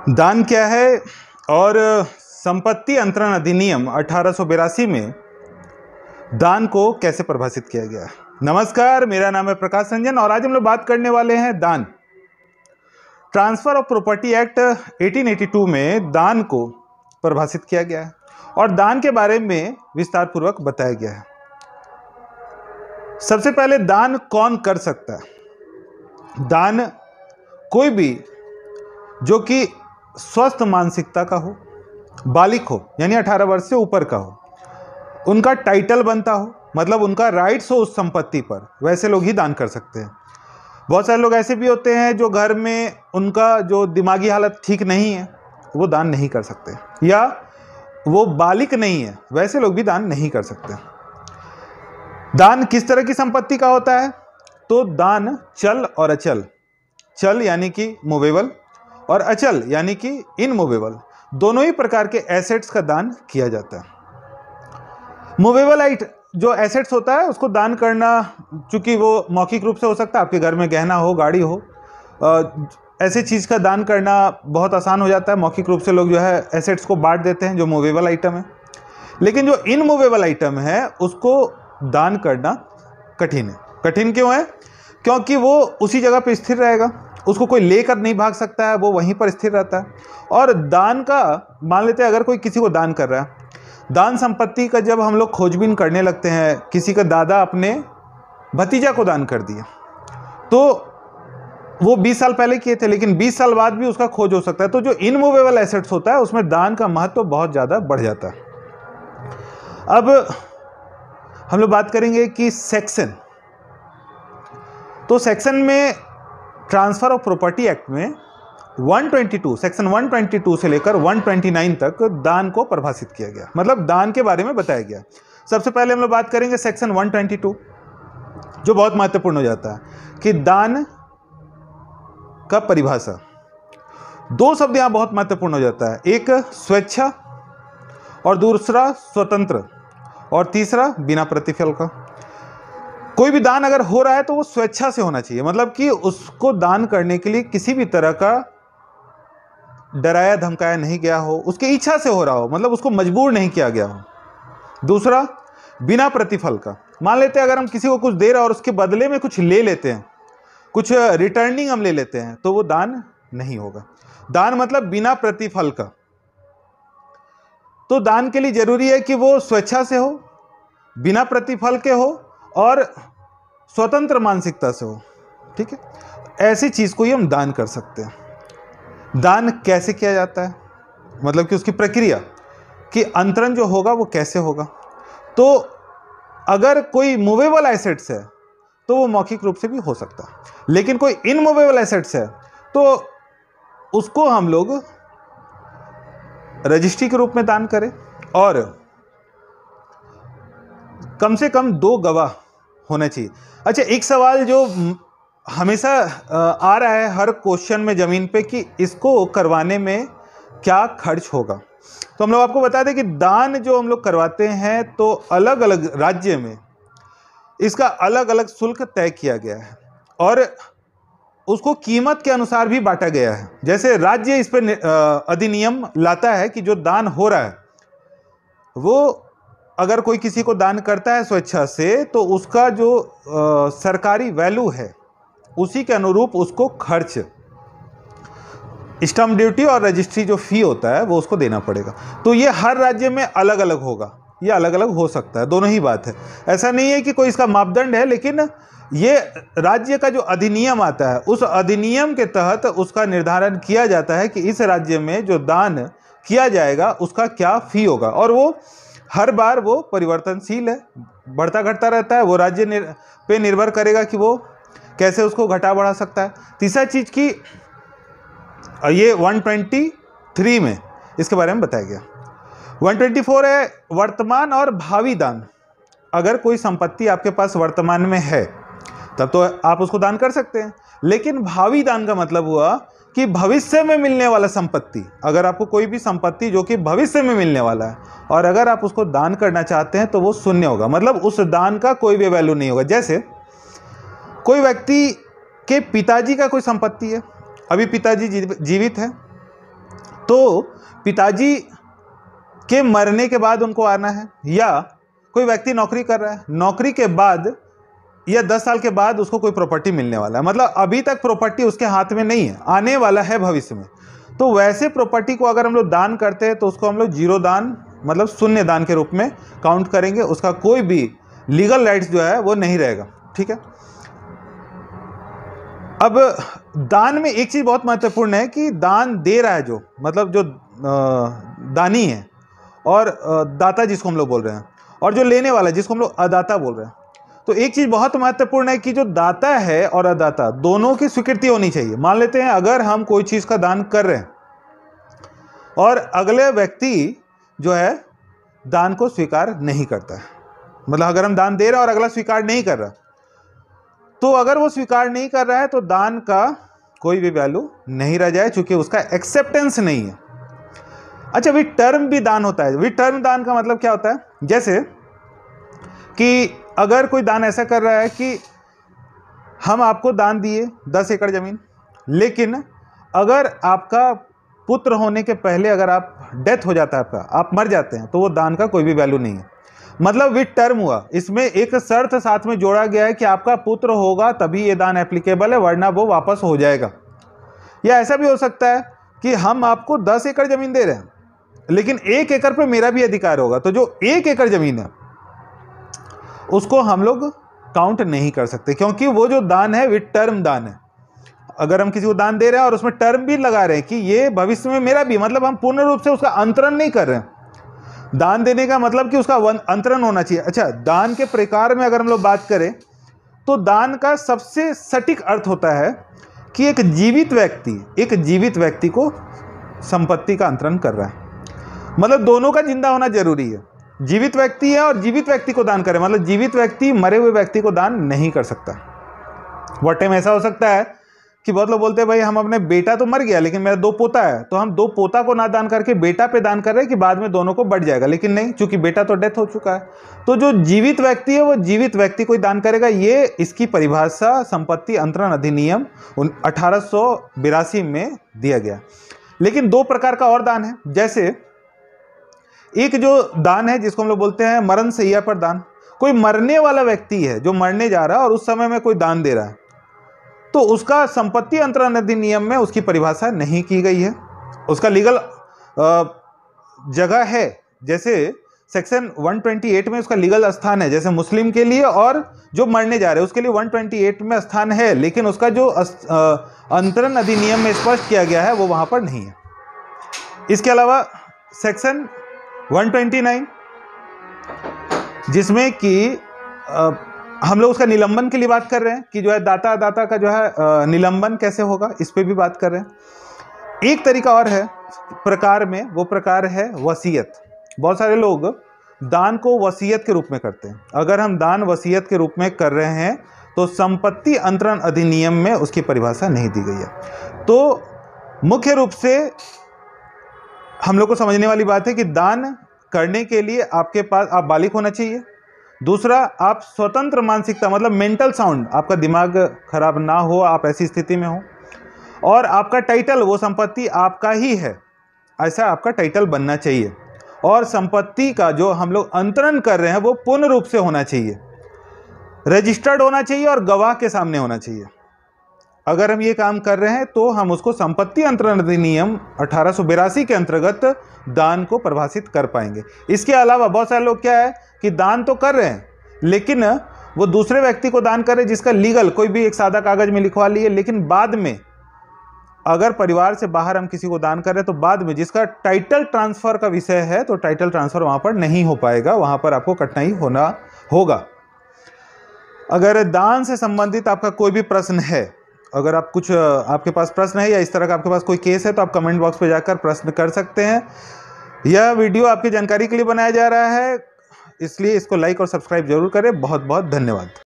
दान क्या है और संपत्ति अंतरण अधिनियम 1882 में दान को कैसे परिभाषित किया गया है। नमस्कार, मेरा नाम है प्रकाश रंजन और आज हम लोग बात करने वाले हैं दान। ट्रांसफर ऑफ प्रॉपर्टी एक्ट 1882 में दान को परिभाषित किया गया है और दान के बारे में विस्तार पूर्वक बताया गया है। सबसे पहले दान कौन कर सकता है। दान कोई भी जो कि स्वस्थ मानसिकता का हो, बालिग हो यानी 18 वर्ष से ऊपर का हो, उनका टाइटल बनता हो, मतलब उनका राइट्स हो उस संपत्ति पर, वैसे लोग ही दान कर सकते हैं। बहुत सारे लोग ऐसे भी होते हैं जो घर में उनका जो दिमागी हालत ठीक नहीं है, वो दान नहीं कर सकते, या वो बालिग नहीं है, वैसे लोग भी दान नहीं कर सकते। दान किस तरह की संपत्ति का होता है? तो दान चल और अचल, चल यानी कि मूवेबल और अचल यानी कि इनमूवेबल, दोनों ही प्रकार के एसेट्स का दान किया जाता है। मूवेबल जो एसेट्स होता है उसको दान करना, चूंकि वो मौखिक रूप से हो सकता है, आपके घर में गहना हो, गाड़ी हो, ऐसे चीज़ का दान करना बहुत आसान हो जाता है। मौखिक रूप से लोग जो है एसेट्स को बांट देते हैं जो मूवेबल आइटम है। लेकिन जो इनमूवेबल आइटम है उसको दान करना कठिन है। कठिन क्यों है? क्योंकि वो उसी जगह पर स्थिर रहेगा, उसको कोई लेकर नहीं भाग सकता है, वो वहीं पर स्थिर रहता है। और दान का मान लेते हैं, अगर कोई किसी को दान कर रहा है, दान संपत्ति का जब हम लोग खोजबीन करने लगते हैं, किसी का दादा अपने भतीजा को दान कर दिया, तो वो 20 साल पहले किए थे, लेकिन 20 साल बाद भी उसका खोज हो सकता है। तो जो इनमूवेबल एसेट्स होता है उसमें दान का महत्व बहुत ज़्यादा बढ़ जाता है। अब हम लोग बात करेंगे कि सेक्शन, तो सेक्शन में ट्रांसफर ऑफ प्रॉपर्टी एक्ट में 122 सेक्शन 122 से लेकर 129 तक दान को परिभाषित किया गया, मतलब दान के बारे में बताया गया। सबसे पहले हम लोग बात करेंगे सेक्शन 122, जो बहुत महत्वपूर्ण हो जाता है कि दान का परिभाषा। दो शब्द यहाँ बहुत महत्वपूर्ण हो जाता है, एक स्वेच्छा और दूसरा स्वतंत्र, और तीसरा बिना प्रतिफल का। कोई भी दान अगर हो रहा है तो वो स्वेच्छा से होना चाहिए, मतलब कि उसको दान करने के लिए किसी भी तरह का डराया धमकाया नहीं गया हो, उसकी इच्छा से हो रहा हो, मतलब उसको मजबूर नहीं किया गया हो। दूसरा बिना प्रतिफल का। मान लेते हैं अगर हम किसी को कुछ दे रहे हैं और उसके बदले में कुछ ले लेते हैं, कुछ रिटर्निंग हम ले लेते हैं, तो वो दान नहीं होगा। दान मतलब बिना प्रतिफल का। तो दान के लिए जरूरी है कि वो स्वेच्छा से हो, बिना प्रतिफल के हो और स्वतंत्र मानसिकता से हो। ठीक है, ऐसी चीज को ही हम दान कर सकते हैं। दान कैसे किया जाता है, मतलब कि उसकी प्रक्रिया, कि अंतरण जो होगा वो कैसे होगा। तो अगर कोई मूवेबल एसेट्स है तो वो मौखिक रूप से भी हो सकता है, लेकिन कोई इनमूवेबल एसेट्स है तो उसको हम लोग रजिस्ट्री के रूप में दान करें, और कम से कम 2 गवाह होना चाहिए। अच्छा, एक सवाल जो हमेशा आ रहा है हर क्वेश्चन में ज़मीन पे, कि इसको करवाने में क्या खर्च होगा। तो हम लोग आपको बता दें कि दान जो हम लोग करवाते हैं तो अलग अलग राज्य में इसका अलग अलग शुल्क तय किया गया है और उसको कीमत के अनुसार भी बांटा गया है। जैसे राज्य इस पर अधिनियम लाता है कि जो दान हो रहा है वो अगर कोई किसी को दान करता है स्वेच्छा से, तो उसका जो सरकारी वैल्यू है उसी के अनुरूप उसको खर्च, स्टैम्प ड्यूटी और रजिस्ट्री जो फी होता है वो उसको देना पड़ेगा। तो ये हर राज्य में अलग अलग होगा, ये अलग अलग हो सकता है, दोनों ही बात है। ऐसा नहीं है कि कोई इसका मापदंड है, लेकिन ये राज्य का जो अधिनियम आता है उस अधिनियम के तहत उसका निर्धारण किया जाता है कि इस राज्य में जो दान किया जाएगा उसका क्या फी होगा, और वो हर बार वो परिवर्तनशील है, बढ़ता घटता रहता है। वो राज्य पे निर्भर करेगा कि वो कैसे उसको घटा बढ़ा सकता है। तीसरा चीज़ की ये 123 में इसके बारे में बताया गया। 124 है वर्तमान और भावी दान। अगर कोई संपत्ति आपके पास वर्तमान में है तब तो आप उसको दान कर सकते हैं, लेकिन भावी दान का मतलब हुआ कि भविष्य में मिलने वाला संपत्ति, अगर आपको कोई भी संपत्ति जो कि भविष्य में मिलने वाला है और अगर आप उसको दान करना चाहते हैं तो वो शून्य होगा, मतलब उस दान का कोई भी वैल्यू नहीं होगा। जैसे कोई व्यक्ति के पिताजी का कोई संपत्ति है, अभी पिताजी जीवित है, तो पिताजी के मरने के बाद उनको आना है, या कोई व्यक्ति नौकरी कर रहा है, नौकरी के बाद या 10 साल के बाद उसको कोई प्रॉपर्टी मिलने वाला है, मतलब अभी तक प्रॉपर्टी उसके हाथ में नहीं है, आने वाला है भविष्य में। तो वैसे प्रॉपर्टी को अगर हम लोग दान करते हैं तो उसको हम लोग जीरो दान, मतलब शून्य दान के रूप में काउंट करेंगे, उसका कोई भी लीगल राइट्स जो है वो नहीं रहेगा। ठीक है। अब दान में एक चीज़ बहुत महत्वपूर्ण है कि दान दे रहा है जो, मतलब जो दानी है और दाता जिसको हम लोग बोल रहे हैं, और जो लेने वाला है जिसको हम लोग अदाता बोल रहे हैं। तो एक चीज़ बहुत महत्वपूर्ण है कि जो दाता है और अदाता दोनों की स्वीकृति होनी चाहिए। मान लेते हैं अगर हम कोई चीज़ का दान कर रहे हैं और अगले व्यक्ति जो है दान को स्वीकार नहीं करता है, मतलब अगर हम दान दे रहे हैं और अगला स्वीकार नहीं कर रहा, तो अगर वो स्वीकार नहीं कर रहा है तो दान का कोई भी वैल्यू नहीं रह जाए, चूंकि उसका एक्सेप्टेंस नहीं है। अच्छा, विद टर्म भी दान होता है। विद टर्म दान का मतलब क्या होता है? जैसे कि अगर कोई दान ऐसा कर रहा है कि हम आपको दान दिए 10 एकड़ ज़मीन, लेकिन अगर आपका पुत्र होने के पहले अगर आप डेथ हो जाता है, आपका आप मर जाते हैं, तो वो दान का कोई भी वैल्यू नहीं है। मतलब विद टर्म हुआ। इसमें एक शर्त साथ में जोड़ा गया है कि आपका पुत्र होगा तभी ये दान एप्लीकेबल है, वरना वो वापस हो जाएगा। या ऐसा भी हो सकता है कि हम आपको 10 एकड़ ज़मीन दे रहे हैं, लेकिन 1 एकड़ पे मेरा भी अधिकार होगा, तो जो 1 एकड़ ज़मीन है उसको हम लोग काउंट नहीं कर सकते, क्योंकि वो जो दान है विद टर्म दान है। अगर हम किसी को दान दे रहे हैं और उसमें टर्म भी लगा रहे हैं कि ये भविष्य में मेरा भी, मतलब हम पूर्ण रूप से उसका अंतरण नहीं कर रहे हैं। दान देने का मतलब कि उसका अंतरण होना चाहिए। अच्छा, दान के प्रकार में अगर हम लोग बात करें तो दान का सबसे सटीक अर्थ होता है कि एक जीवित व्यक्ति को संपत्ति का अंतरण कर रहा है, मतलब दोनों का जिंदा होना जरूरी है। जीवित व्यक्ति है और जीवित व्यक्ति को दान करे, मतलब जीवित व्यक्ति मरे हुए व्यक्ति को दान नहीं कर सकता। बहुत टाइम ऐसा हो सकता है कि बहुत लोग बोलते हैं भाई हम अपने बेटा तो मर गया लेकिन मेरा 2 पोता है, तो हम 2 पोता को ना दान करके बेटा पे दान कर रहे हैं कि बाद में दोनों को बढ़ जाएगा, लेकिन नहीं, चूंकि बेटा तो डेथ हो चुका है। तो जो जीवित व्यक्ति है वो जीवित व्यक्ति को ही दान करेगा। ये इसकी परिभाषा संपत्ति अंतरण अधिनियम 1882 में दिया गया। लेकिन 2 प्रकार का और दान है। जैसे एक जो दान है जिसको हम लोग बोलते हैं मरण शैय्या पर दान। कोई मरने वाला व्यक्ति है जो मरने जा रहा है और उस समय में कोई दान दे रहा है, तो उसका संपत्ति अंतरण अधिनियम में उसकी परिभाषा नहीं की गई है। उसका लीगल जगह है, जैसे सेक्शन 128 में उसका लीगल स्थान है, जैसे मुस्लिम के लिए और जो मरने जा रहे हैं उसके लिए 128 में स्थान है, लेकिन उसका जो अंतरण अधिनियम में स्पष्ट किया गया है वो वहाँ पर नहीं है। इसके अलावा सेक्शन 129 जिसमें कि हम लोग उसका निलंबन के लिए बात कर रहे हैं कि जो है दाता अदाता का जो है निलंबन कैसे होगा, इस पे भी बात कर रहे हैं। एक तरीका और है प्रकार में, वो प्रकार है वसीयत। बहुत सारे लोग दान को वसीयत के रूप में करते हैं। अगर हम दान वसीयत के रूप में कर रहे हैं तो संपत्ति अंतरण अधिनियम में उसकी परिभाषा नहीं दी गई है। तो मुख्य रूप से हम लोग को समझने वाली बात है कि दान करने के लिए आपके पास आप बालिग होना चाहिए। दूसरा, आप स्वतंत्र मानसिकता, मतलब मेंटल साउंड, आपका दिमाग खराब ना हो, आप ऐसी स्थिति में हो, और आपका टाइटल वो संपत्ति आपका ही है, ऐसा आपका टाइटल बनना चाहिए। और संपत्ति का जो हम लोग अंतरण कर रहे हैं वो पूर्ण रूप से होना चाहिए, रजिस्टर्ड होना चाहिए और गवाह के सामने होना चाहिए। अगर हम ये काम कर रहे हैं तो हम उसको संपत्ति अंतरण अधिनियम 1882 के अंतर्गत दान को परिभाषित कर पाएंगे। इसके अलावा बहुत सारे लोग क्या है कि दान तो कर रहे हैं लेकिन वो दूसरे व्यक्ति को दान कर रहे हैं जिसका लीगल कोई भी एक सादा कागज में लिखवा लिए, लेकिन बाद में अगर परिवार से बाहर हम किसी को दान कर रहे हैं तो बाद में जिसका टाइटल ट्रांसफर का विषय है तो टाइटल ट्रांसफर वहाँ पर नहीं हो पाएगा, वहाँ पर आपको कठिनाई होना होगा। अगर दान से संबंधित आपका कोई भी प्रश्न है, अगर आप कुछ आपके पास प्रश्न है या इस तरह का आपके पास कोई केस है तो आप कमेंट बॉक्स पे जाकर प्रश्न कर सकते हैं। यह वीडियो आपकी जानकारी के लिए बनाया जा रहा है, इसलिए इसको लाइक और सब्सक्राइब जरूर करें। बहुत बहुत धन्यवाद।